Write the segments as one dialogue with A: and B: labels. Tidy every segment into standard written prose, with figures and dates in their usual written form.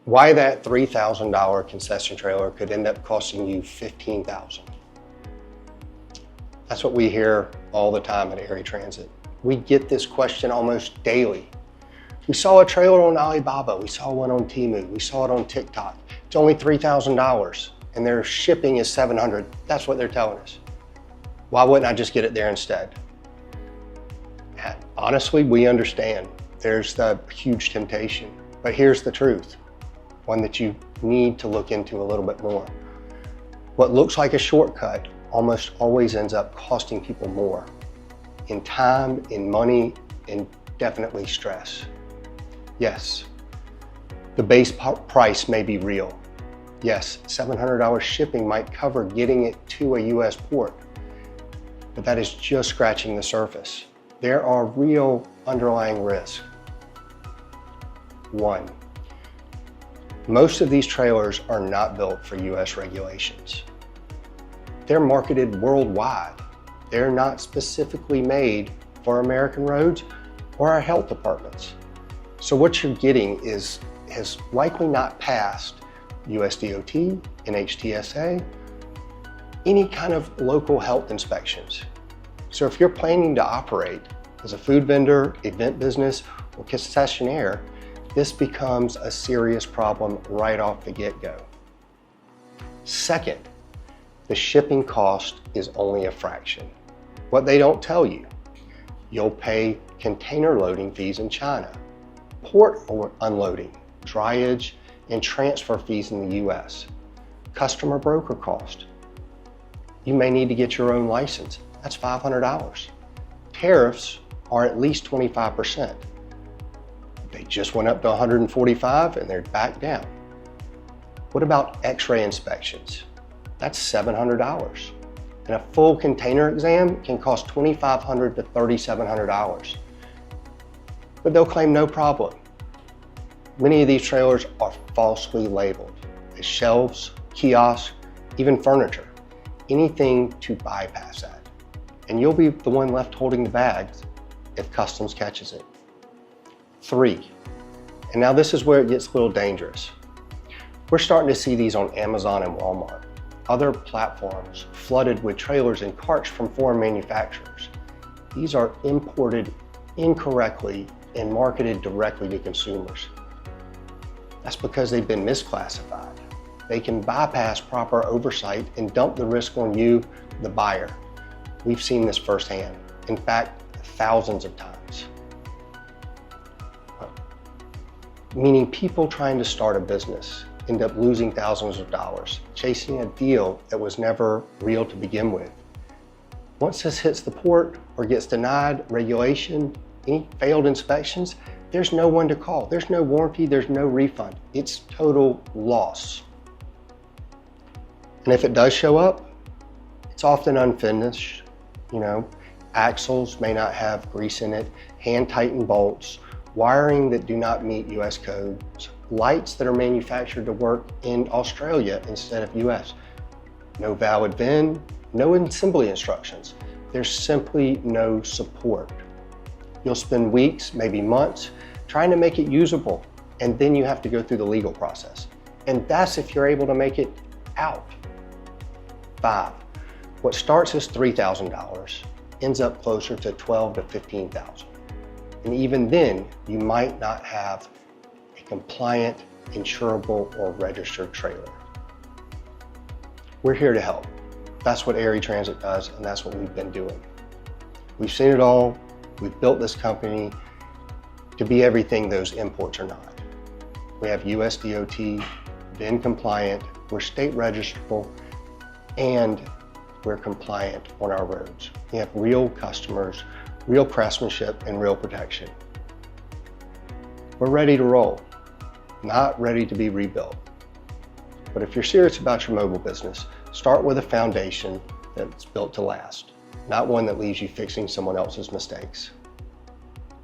A: Why that $3,000 concession trailer could end up costing you $15,000. That's what we hear all the time at Airy Transit. We get this question almost daily. We saw a trailer on Alibaba, we saw one on Temu, we saw it on TikTok. It's only $3,000 and their shipping is $700. That's what they're telling us. Why wouldn't I just get it there instead? Honestly, we understand there's the huge temptation, but here's the truth, one that you need to look into a little bit more. What looks like a shortcut almost always ends up costing people more in time, in money, and definitely stress. Yes, the base price may be real. Yes, $700 shipping might cover getting it to a US port, but that is just scratching the surface. There are real underlying risks. One, most of these trailers are not built for US regulations. They're marketed worldwide. They're not specifically made for American roads or our health departments. So what you're getting has likely not passed USDOT, NHTSA, any kind of local health inspections. So if you're planning to operate as a food vendor, event business, or concessionaire, this becomes a serious problem right off the get-go. Second, the shipping cost is only a fraction. What they don't tell you, you'll pay container loading fees in China, port unloading, dryage, and transfer fees in the US, customer broker cost. You may need to get your own license. That's $500. Tariffs are at least 25%. They just went up to 145 and they're back down. What about X-ray inspections? That's $700. And a full container exam can cost $2,500 to $3,700. But they'll claim no problem. Many of these trailers are falsely labeled as shelves, kiosks, even furniture, anything to bypass that. And you'll be the one left holding the bags if customs catches it. 3, and now this is where it gets a little dangerous. We're starting to see these on Amazon and Walmart, other platforms flooded with trailers and carts from foreign manufacturers. These are imported incorrectly and marketed directly to consumers. That's because they've been misclassified. They can bypass proper oversight and dump the risk on you, the buyer. We've seen this firsthand. In fact, thousands of times. Meaning people trying to start a business end up losing thousands of dollars, chasing a deal that was never real to begin with. Once this hits the port or gets denied regulation, any failed inspections, there's no one to call. There's no warranty, there's no refund. It's total loss. And if it does show up, it's often unfinished. Axles may not have grease in it, hand-tightened bolts, wiring that do not meet US codes, lights that are manufactured to work in Australia instead of US. No valid VIN, no assembly instructions. There's simply no support. You'll spend weeks, maybe months, trying to make it usable, and then you have to go through the legal process. And that's if you're able to make it out. 5, what starts as $3,000 ends up closer to $12,000 to $15,000. And even then, you might not have a compliant, insurable, or registered trailer. We're here to help. That's what Airy Transit does, and that's what we've been doing. We've seen it all. We've built this company to be everything those imports are not. We have USDOT, VIN compliant, we're state registrable, and we're compliant on our roads. We have real customers, real craftsmanship, and real protection. We're ready to roll, not ready to be rebuilt. But if you're serious about your mobile business, start with a foundation that's built to last, not one that leaves you fixing someone else's mistakes.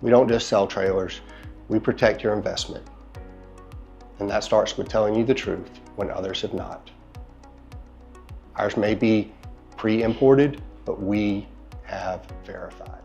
A: We don't just sell trailers, we protect your investment. And that starts with telling you the truth when others have not. Ours may be pre-imported, but we have verified.